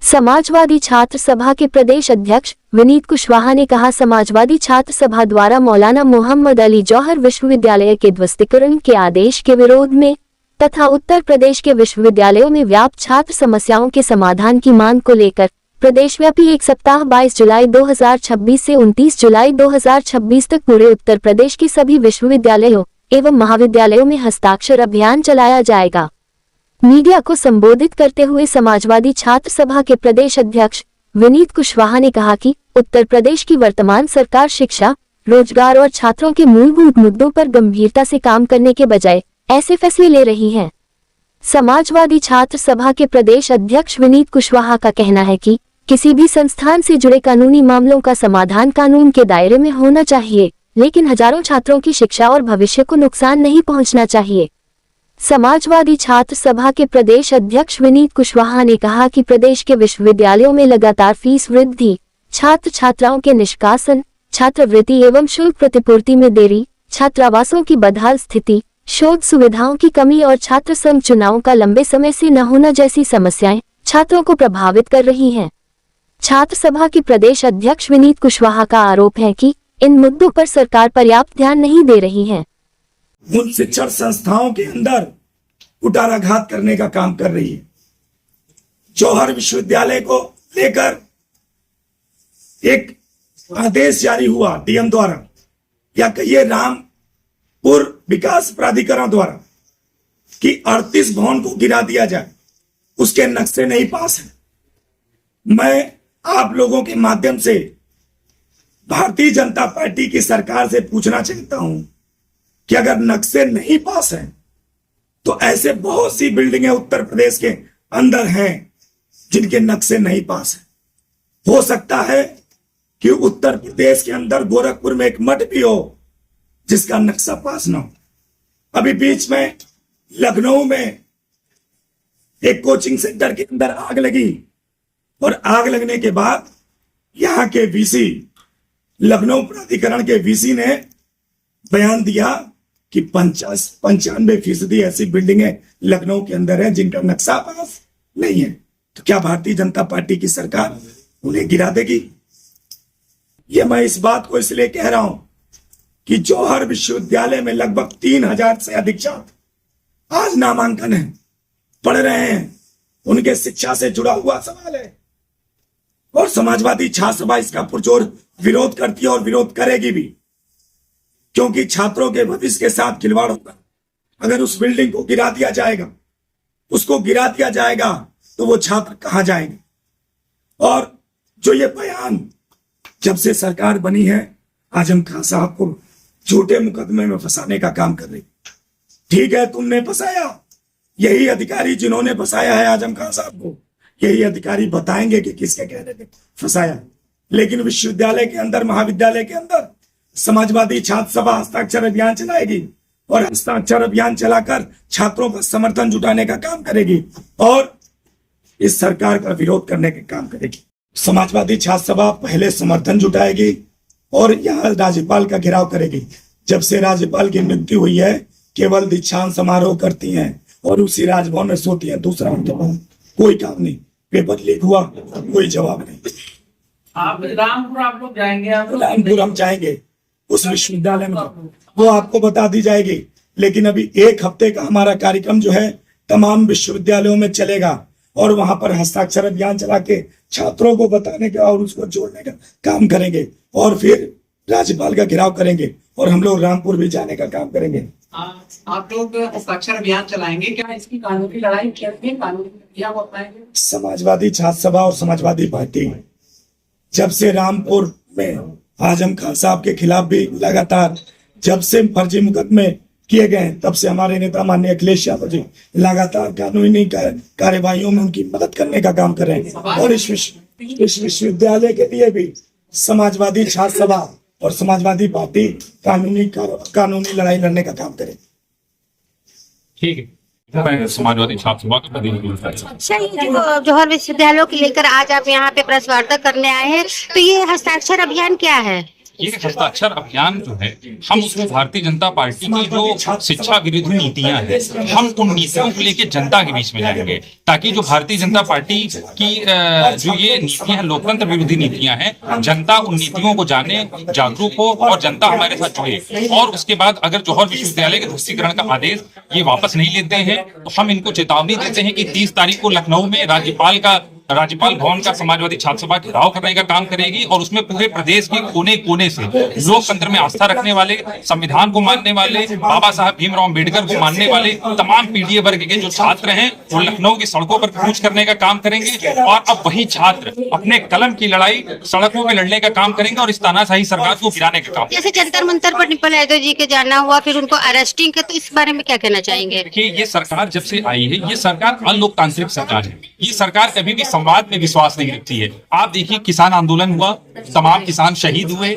समाजवादी छात्र सभा के प्रदेश अध्यक्ष विनीत कुशवाहा ने कहा, समाजवादी छात्र सभा द्वारा मौलाना मोहम्मद अली जौहर विश्वविद्यालय के ध्वस्तीकरण के आदेश के विरोध में तथा उत्तर प्रदेश के विश्वविद्यालयों में व्याप्त छात्र समस्याओं के समाधान की मांग को लेकर प्रदेशव्यापी एक सप्ताह 22 जुलाई 2026 से 29 जुलाई 2026 तक पूरे उत्तर प्रदेश के सभी विश्वविद्यालयों एवं महाविद्यालयों में हस्ताक्षर अभियान चलाया जाएगा। मीडिया को संबोधित करते हुए समाजवादी छात्र सभा के प्रदेश अध्यक्ष विनीत कुशवाहा ने कहा कि उत्तर प्रदेश की वर्तमान सरकार शिक्षा, रोजगार और छात्रों के मूलभूत मुद्दों पर गंभीरता से काम करने के बजाय ऐसे फैसले ले रही है। समाजवादी छात्र सभा के प्रदेश अध्यक्ष विनीत कुशवाहा का कहना है कि किसी भी संस्थान से जुड़े कानूनी मामलों का समाधान कानून के दायरे में होना चाहिए, लेकिन हजारों छात्रों की शिक्षा और भविष्य को नुकसान नहीं पहुंचना चाहिए। समाजवादी छात्र सभा के प्रदेश अध्यक्ष विनीत कुशवाहा ने कहा कि प्रदेश के विश्वविद्यालयों में लगातार फीस वृद्धि, छात्र छात्राओं के निष्कासन, छात्रवृत्ति एवं शुल्क प्रतिपूर्ति में देरी, छात्रावासों की बदहाल स्थिति, शोध सुविधाओं की कमी और छात्र संघ चुनावों का लंबे समय से न होना जैसी समस्याएं छात्रों को प्रभावित कर रही हैं। छात्र सभा के प्रदेश अध्यक्ष विनीत कुशवाहा का आरोप है कि इन मुद्दों पर सरकार पर्याप्त ध्यान नहीं दे रही है। उन शिक्षण संस्थाओं के अंदर कुठाराघात करने का काम कर रही है। जौहर विश्वविद्यालय को लेकर एक आदेश जारी हुआ डीएम द्वारा, या कहिए रामपुर विकास प्राधिकरण द्वारा, कि 38 भवन को गिरा दिया जाए, उसके नक्शे नहीं पास है। मैं आप लोगों के माध्यम से भारतीय जनता पार्टी की सरकार से पूछना चाहता हूं कि अगर नक्शे नहीं पास हैं तो ऐसे बहुत सी बिल्डिंगें उत्तर प्रदेश के अंदर हैं जिनके नक्शे नहीं पास हैं। हो सकता है कि उत्तर प्रदेश के अंदर गोरखपुर में एक मठ भी हो जिसका नक्शा पास ना हो। अभी बीच में लखनऊ में एक कोचिंग सेंटर के अंदर आग लगी और आग लगने के बाद यहां के वीसी, लखनऊ प्राधिकरण के वीसी ने बयान दिया कि 95% ऐसी बिल्डिंगें लखनऊ के अंदर हैं जिनका नक्शा पास नहीं है। तो क्या भारतीय जनता पार्टी की सरकार उन्हें गिरा देगी? ये मैं इस बात को इसलिए कह रहा हूं कि जौहर विश्वविद्यालय में लगभग 3000 से अधिक छात्र आज नामांकन है, पढ़ रहे हैं, उनके शिक्षा से जुड़ा हुआ सवाल है और समाजवादी छात्र सभा इसका पुरजोर विरोध करती है और विरोध करेगी भी, क्योंकि छात्रों के भविष्य के साथ खिलवाड़ होगा। अगर उस बिल्डिंग को गिरा दिया जाएगा, उसको गिरा दिया जाएगा, तो वो छात्र कहां जाएंगे? और जो ये बयान जब से सरकार बनी है, आजम खान साहब को झूठे मुकदमे में फंसाने का काम कर रही। ठीक है, तुमने फंसाया, यही अधिकारी जिन्होंने फंसाया है आजम खान साहब को, यही अधिकारी बताएंगे कि किसके कहने पे फंसाया। लेकिन विश्वविद्यालय के अंदर, महाविद्यालय के अंदर समाजवादी छात्र सभा हस्ताक्षर अभियान चलाएगी और हस्ताक्षर अभियान चलाकर छात्रों का समर्थन जुटाने का काम करेगी और इस सरकार का विरोध करने का काम करेगी। समाजवादी छात्र सभा पहले समर्थन जुटाएगी और यहाँ राज्यपाल का घेराव करेगी। जब से राज्यपाल की मृत्यु हुई है, केवल दीक्षांत समारोह करती हैं और उसी राजभवन में सोती हैं, दूसरा उनके पास कोई काम नहीं। पेपर लीक हुआ, कोई जवाब नहीं। आप लोग जाएंगे? रामपुर हम जाएंगे, उस विश्वविद्यालय में वो आपको बता दी जाएगी। लेकिन अभी एक हफ्ते का हमारा कार्यक्रम जो है तमाम विश्वविद्यालयों में चलेगा और वहां पर हस्ताक्षर अभियान चला के छात्रों को बताने का और उसको जोड़ने का काम करेंगे और फिर राज्यपाल का घेराव करेंगे और हम लोग रामपुर भी जाने का काम करेंगे। आप लोग हस्ताक्षर अभियान चलाएंगे, क्या इसकी कानूनी लड़ाई करेंगे, कानूनी प्रक्रिया को अपनाएंगे? समाजवादी छात्र सभा और समाजवादी पार्टी जब से रामपुर में आजम खान साहब के खिलाफ भी लगातार जब से फर्जी मुकदमे किए गए, तब से हमारे नेता माननीय अखिलेश यादव जी लगातार कानूनी कार्यवाहियों में उनकी मदद करने का काम कर रहे हैं और इस विश्वविद्यालय के लिए भी समाजवादी छात्र सभा और समाजवादी पार्टी कानूनी लड़ाई लड़ने का काम करे। ठीक है, समाजवादी छात्र सभा का जो जौहर विश्वविद्यालयों के लेकर आज आप यहाँ पे प्रेस वार्ता करने आए हैं, तो ये हस्ताक्षर अभियान क्या है? ये हस्ताक्षर अभियान जो है, हम उसमें भारतीय जनता पार्टी की जो शिक्षा विरोधी नीतियां हैं, हम उन नीतियों को लेकर जनता के बीच में जाएंगे, ताकि जो भारतीय जनता पार्टी की जो ये नीतियां हैं, लोकतंत्र विरोधी नीतियां हैं, जनता उन नीतियों को जाने, जागरूक हो और जनता हमारे साथ जुड़े। और उसके बाद अगर जौहर विश्वविद्यालय के ध्वस्तीकरण का आदेश ये वापस नहीं लेते हैं तो हम इनको चेतावनी देते हैं कि 30 तारीख को लखनऊ में राज्यपाल भवन का समाजवादी छात्र सभा घेराव करने का काम करेगी और उसमें पूरे प्रदेश के कोने कोने से लोकतंत्र में आस्था रखने वाले, संविधान को मानने वाले, बाबा साहब भीमराव अम्बेडकर को मानने वाले तमाम पीढ़ी वर्ग के जो छात्र हैं वो लखनऊ की सड़कों पर कूच करने का काम करेंगे। और अब वही छात्र अपने कलम की लड़ाई सड़कों में लड़ने का काम करेंगे और इस तानाशाही सरकार को गिराने का काम। जैसे जंतर मंतर पर निपल यादव जी के जाना हुआ, फिर उनको अरेस्टिंग के, तो इस बारे में क्या कहना चाहेंगे? देखिए, ये सरकार जब से आई है, ये सरकार अलोकतांत्रिक सरकार है। ये सरकार कभी भी संवाद में विश्वास नहीं रखती है। आप देखिए, किसान आंदोलन हुआ, तमाम किसान शहीद हुए,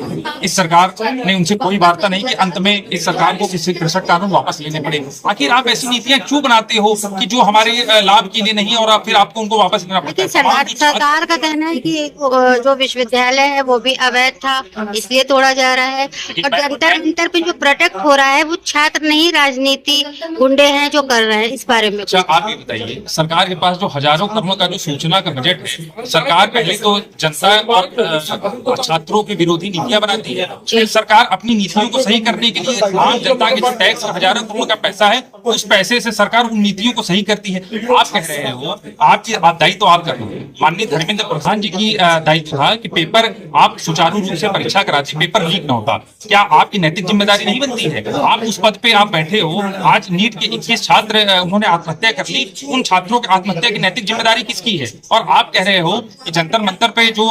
इस सरकार ने उनसे कोई वार्ता नहीं की। अंत में इस सरकार को किसी कृषक कानून वापस लेने पड़े। आखिर आप ऐसी नीतियां क्यों बनाते हो कि जो हमारे लाभ के लिए नहीं, और फिर आपको उनको वापस लेना पड़ता है? सरकार का कहना है कि जो विश्वविद्यालय है वो भी अवैध था, इसलिए तोड़ा जा रहा है। और जंतर मंतर पे जो प्रोटेक्ट हो रहा है वो छात्र नहीं, राजनीति गुंडे हैं जो कर रहे हैं। इस बारे में अच्छा, आप ये बताइए, सरकार के पास जो हजारों करोड़ का जो सूचना का बजट है, सरकार पहले तो जनता और छात्रों की विरोधी नीतियां बनाती है। फिर सरकार अपनी नीतियों को सही करने के लिए आम जनता के जो टैक्स और हजारों करोड़ का पैसा है, उस पैसे से सरकार उन नीतियों को सही करती है। आप कह रहे हो, आपकी दायित्व आप कर रहे हो। माननीय धर्मेंद्र प्रधान जी की दायित्व था कि पेपर आप सुचारू रूप से परीक्षा कराते, पेपर लीक न होता। क्या आपकी नैतिक जिम्मेदारी नहीं बनती है? आप उस पद पे आप बैठे हो, आज नीट के 21 छात्र उन्होंने आत्महत्या कर ली, उन छात्रों की आत्महत्या की नैतिक जिम्मेदारी किसकी है? और आप कह रहे हो कि जंतर मंतर पे जो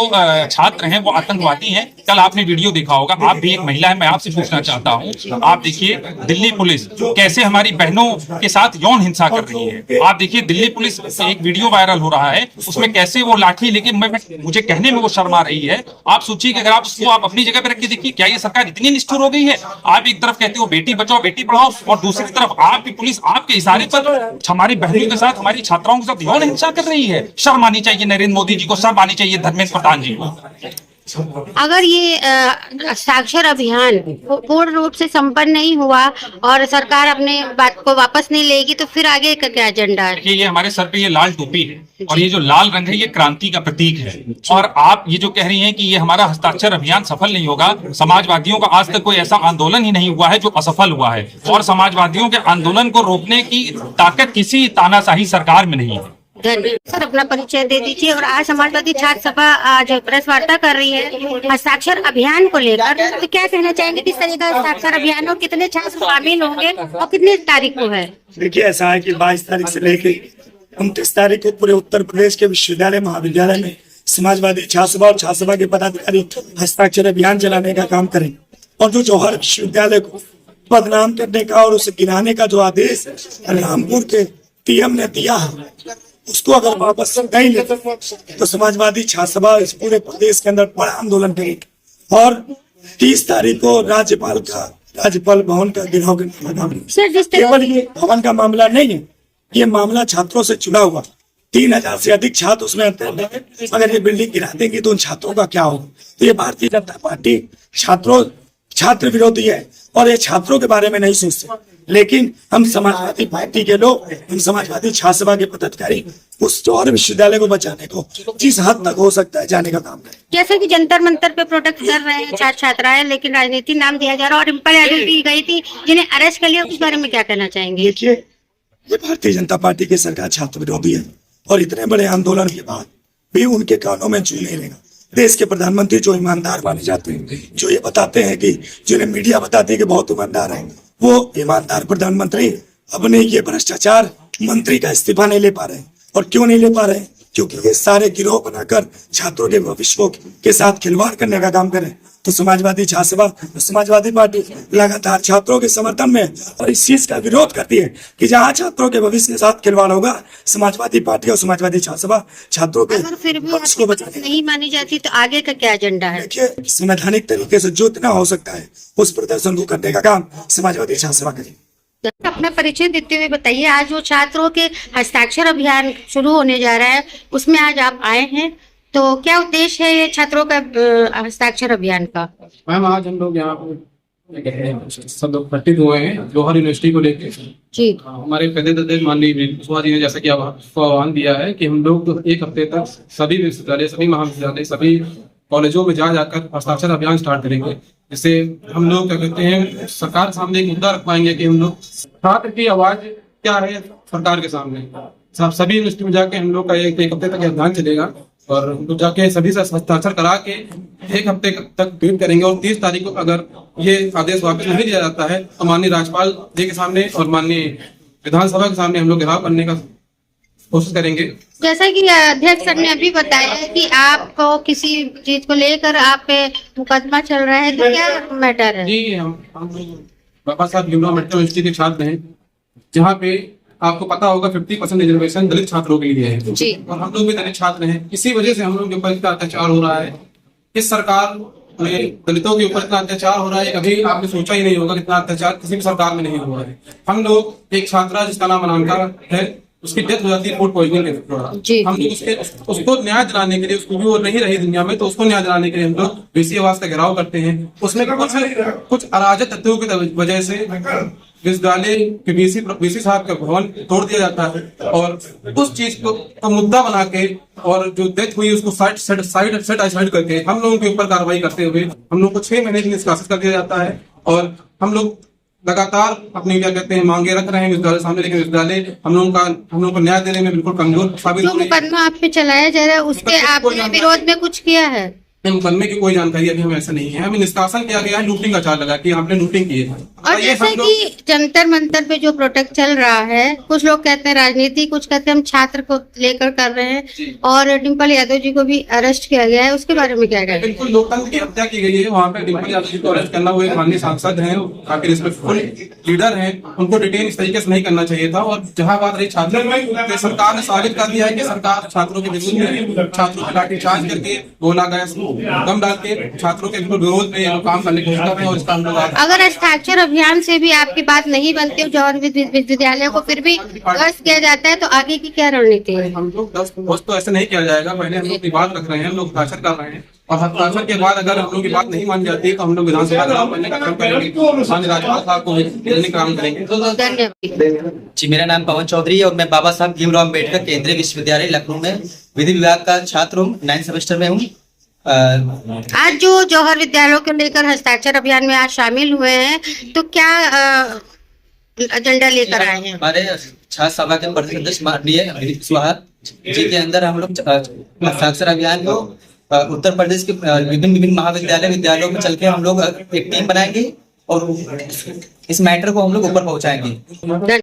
छात्र हैं वो आतंकवादी हैं। कल आपने वीडियो देखा होगा, आप भी एक महिला है, मैं आपसे पूछना चाहता हूं, आप देखिए दिल्ली पुलिस कैसे हमारी बहनों के साथ यौन हिंसा कर रही है। आप देखिए दिल्ली पुलिस, एक वीडियो वायरल हो रहा है, उसमें कैसे वो लाठी लेके, मुझे कहने में वो शर्मा रही है। आप सोचिए कि अगर आप उसको आप अपनी जगह पे रख के देखिए, क्या ये सरकार इतनी निष्ठुर हो गई है? आप एक तरफ कहते हो बेटी बचाओ बेटी पढ़ाओ, और दूसरी तरफ आपकी पुलिस आपके इशारे पर हमारी बहनों के साथ, हमारी छात्राओं के साथ यौन हिंसा कर रही है। शर्म आनी चाहिए नरेंद्र मोदी जी को, शर्म आनी चाहिए धर्मेंद्र प्रधान जी को। अगर ये हस्ताक्षर अभियान पूर्ण रूप से संपन्न नहीं हुआ और सरकार अपने बात को वापस नहीं लेगी तो फिर आगे का क्या एजेंडा है? ये हमारे सर पे ये लाल टोपी है और ये जो लाल रंग है ये क्रांति का प्रतीक है। और आप ये जो कह रही हैं कि ये हमारा हस्ताक्षर अभियान सफल नहीं होगा, समाजवादियों का आज तक कोई ऐसा आंदोलन ही नहीं हुआ है जो असफल हुआ है। और समाजवादियों के आंदोलन को रोकने की ताकत किसी तानाशाही सरकार में नहीं है। सर, अपना परिचय दे दीजिए। और आज समाजवादी छात्र सभा आज प्रेस वार्ता कर रही है हस्ताक्षर अभियान को लेकर, तो क्या कहना चाहेंगे? किस तरह का हस्ताक्षर अभियान और कितने छात्र शामिल होंगे और कितने तारीख को है? देखिए, ऐसा है कि 22 तारीख से लेके 29 तारीख को पूरे उत्तर प्रदेश के विश्वविद्यालय महाविद्यालय में समाजवादी छात्र सभा और छात्र सभा के पदाधिकारी हस्ताक्षर अभियान चलाने का काम करेंगे। और जो जौहर विश्वविद्यालय को बदनाम करने का और उसे गिराने का जो आदेश रामपुर के पीएम ने दिया है, उसको अगर वापस नहीं लेते तो समाजवादी छात्र सभा इस पूरे प्रदेश के अंदर बड़ा आंदोलन करेगी। और 30 तारीख को राज्यपाल भवन का घेराव करने का काम। केवल ये भवन का मामला नहीं है, ये मामला छात्रों से जुड़ा हुआ। 3000 से अधिक छात्र उसमें अध्ययन है। अगर ये बिल्डिंग गिरा देंगी तो उन छात्रों का क्या होगा? तो ये भारतीय जनता पार्टी छात्र विरोधी है और ये छात्रों के बारे में नहीं सोचते। लेकिन हम समाजवादी पार्टी के लोग, हम समाजवादी छात्र सभा के पदाधिकारी उस जौहर विश्वविद्यालय को बचाने को जिस हद तक हो सकता है जाने का काम करें। जैसे कि जंतर मंतर पे प्रोटेस्ट कर रहे हैं छात्र छात्राएं, लेकिन राजनीति नाम दिया जा रहा है और डिम्पल यादव भी गई थी जिन्हें अरेस्ट कर लिया, उस बारे में क्या कहना चाहेंगे? देखिए, ये भारतीय जनता पार्टी की सरकार छात्र विरोधी है और इतने बड़े आंदोलन के बाद भी उनके कानों में जू नहीं लेगा। देश के प्रधानमंत्री जो ईमानदार माने जाते हैं, जो ये बताते हैं कि जिन्हें मीडिया बताती है कि बहुत ईमानदार है, वो ईमानदार प्रधानमंत्री अपने ये भ्रष्टाचार मंत्री का इस्तीफा नहीं ले पा रहे हैं। और क्यों नहीं ले पा रहे हैं? क्योंकि ये सारे गिरोह बनाकर छात्रों के भविष्य के साथ खिलवाड़ करने का काम करें। तो समाजवादी छात्र सभा, समाजवादी पार्टी लगातार छात्रों के समर्थन में और इस चीज का विरोध करती है कि जहाँ छात्रों के भविष्य के साथ खिलवाड़ होगा, समाजवादी पार्टी और समाजवादी छात्र सभा छात्रों के भविष्य को बचाने नहीं मानी जाती तो आगे का क्या एजेंडा है? देखिए, संवैधानिक तरीके से जो इतना हो सकता है उस प्रदर्शन को करने का काम समाजवादी छात्र सभा करेगी। अपना परिचय देते हुए बताइए, आज जो छात्रों के हस्ताक्षर अभियान शुरू होने जा रहा है उसमें आज आप आए हैं, तो क्या उद्देश्य है ये छात्रों का हस्ताक्षर अभियान का? मैम आज हम लोग यहाँ पे क्या कहते हैं, सब लोग इकट्ठित हुए हैं जौहर यूनिवर्सिटी को लेके। जी। हमारे प्रदेश माननीय विनीत कुशवाहा जी ने जैसा कि आह्वान दिया है कि हम लोग एक हफ्ते तक सभी विश्वविद्यालय, सभी महाविद्यालय, सभी कॉलेजों में जा जाकर हस्ताक्षर अभियान स्टार्ट करेंगे। जिससे हम लोग क्या कहते हैं, सरकार के सामने एक मुद्दा रख पाएंगे कि हम लोग छात्र की आवाज क्या है सरकार के सामने। सभी यूनिवर्सिटी में जाके हम लोग का एक हफ्ते तक अभियान चलेगा और हम लोग जाके सभी से हस्ताक्षर करा के एक हफ्ते तक वेट करेंगे। और 30 तारीख को अगर ये आदेश वापस नहीं दिया जाता है तो माननीय राज्यपाल जी के सामने और माननीय विधानसभा के सामने हम लोग घेराव करने का कोशिश करेंगे। जैसा कि अध्यक्ष सर ने अभी बताया कि आपको किसी चीज को लेकर आप पे मुकदमा चल रहा है, तो क्या मैटर है? जी, हम बाबा साहब भीमराव अम्बेडकर यूनिवर्सिटी के छात्र हैं, जहाँ पे आपको पता होगा 50% रिजर्वेशन दलित छात्रों के लिए है। जी। और हम लोग भी दलित छात्र हैं। इसी वजह से हम लोग के ऊपर इतना अत्याचार हो रहा है। इस सरकार में दलितों के ऊपर इतना अत्याचार हो रहा है, कभी आपने सोचा ही नहीं होगा कितना अत्याचार किसी भी सरकार में नहीं हुआ है। हम लोग एक छात्रा जिसका नाम अनामिका है, उसकी डेथ हो जाती है फूड पॉइजनिंग के द्वारा। हम लोग उसको न्याय दिलाने के लिए, उसको भी वो नहीं रही दुनिया में, तो उसको न्याय दिलाने के लिए हम लोग बीसी आवास का घेराव करते हैं। उसमें कुछ अराजक तत्वों की वजह से विश्वविद्यालय के बीसी साहब का भवन तोड़ दिया जाता है और उस चीज को मुद्दा बना के और जो डेथ हुई उसको साइड करके हम लोगों के ऊपर कार्रवाई करते हुए हम लोग को 6 महीने के लिए निष्कासित कर दिया जाता है। और हम लोग लगातार अपनी क्या कहते हैं मांगे रख रहे हैं विश्वविद्यालय सामने, लेकिन विश्वविद्यालय हम लोगों को न्याय देने में बिल्कुल कमजोर साबित जो हो रही है। मुकदमा आप पे चलाया जा रहा है उसके आपने विरोध में कुछ किया है? मुकदमे की कोई जानकारी अभी हमें ऐसा नहीं है। हमें निष्कासन किया गया है लूटिंग का आरोप लगा कि आपने लूटिंग की है। और जैसे कि जंतर मंतर पे जो प्रोटेस्ट चल रहा है, कुछ लोग कहते हैं राजनीति, कुछ कहते हैं हम छात्र को लेकर कर रहे हैं, और डिम्पल यादव जी को भी अरेस्ट किया गया है, उसके बारे में क्या कहेंगे? बिल्कुल लोकतंत्र की हत्या की गई है। वहाँ पे डिम्पल यादव जी को अरेस्ट करना, वो एक माननीय सांसद हैं, काफी रिस्पेक्टफुल लीडर हैं, उनको डिटेन इस तरीके से नहीं करना चाहिए था। और जहाँ बात रही छात्रों में, सरकार ने साबित कर दिया है कि सरकार छात्रों के विरुद्ध में, छात्रों को लाठीचार्ज करके गोला गैस दम डाल के छात्रों के विरोध में काम करने की कोशिश कर रहे हैं। और इसका हम लोग अगर हस्ताक्षर अभियान से भी आपकी बात नहीं बनती जौहर विश्वविद्यालय को फिर भी ध्वस्त किया जाता है, तो आगे की क्या रणनीति है? हम लोग ध्वस्त तो ऐसे नहीं किया जाएगा। पहले हम लोग बात रख रहे हैं, हम लोग हस्ताक्षर कर रहे हैं और हस्ताक्षर के बाद अगर हम लोग की बात नहीं मान जाती है तो हम लोग विधानसभा घेराव करने का काम करेंगे, माननीय राज्यपाल साहब को मिलने का काम करेंगे। धन्यवाद जी, मेरा नाम पवन चौधरी है और मैं बाबा साहब भीमराव अम्बेडकर केंद्रीय विश्वविद्यालय लखनऊ में विधि विभाग का छात्र हूँ, 9th सेमेस्टर में हूँ। आज जो जौहर विद्यालयों को लेकर हस्ताक्षर अभियान में आज शामिल हुए हैं, तो क्या एजेंडा लेकर आए हैं? हमारे छात्र सभा के प्रदेश अध्यक्ष माननीय विनीत कुशवाहा जी के अंदर हम लोग हस्ताक्षर अभियान को उत्तर प्रदेश के विभिन्न विद्यालयों में चल के हम लोग एक टीम बनाएंगे और इस मैटर को हम लोग ऊपर पहुंचाएंगे।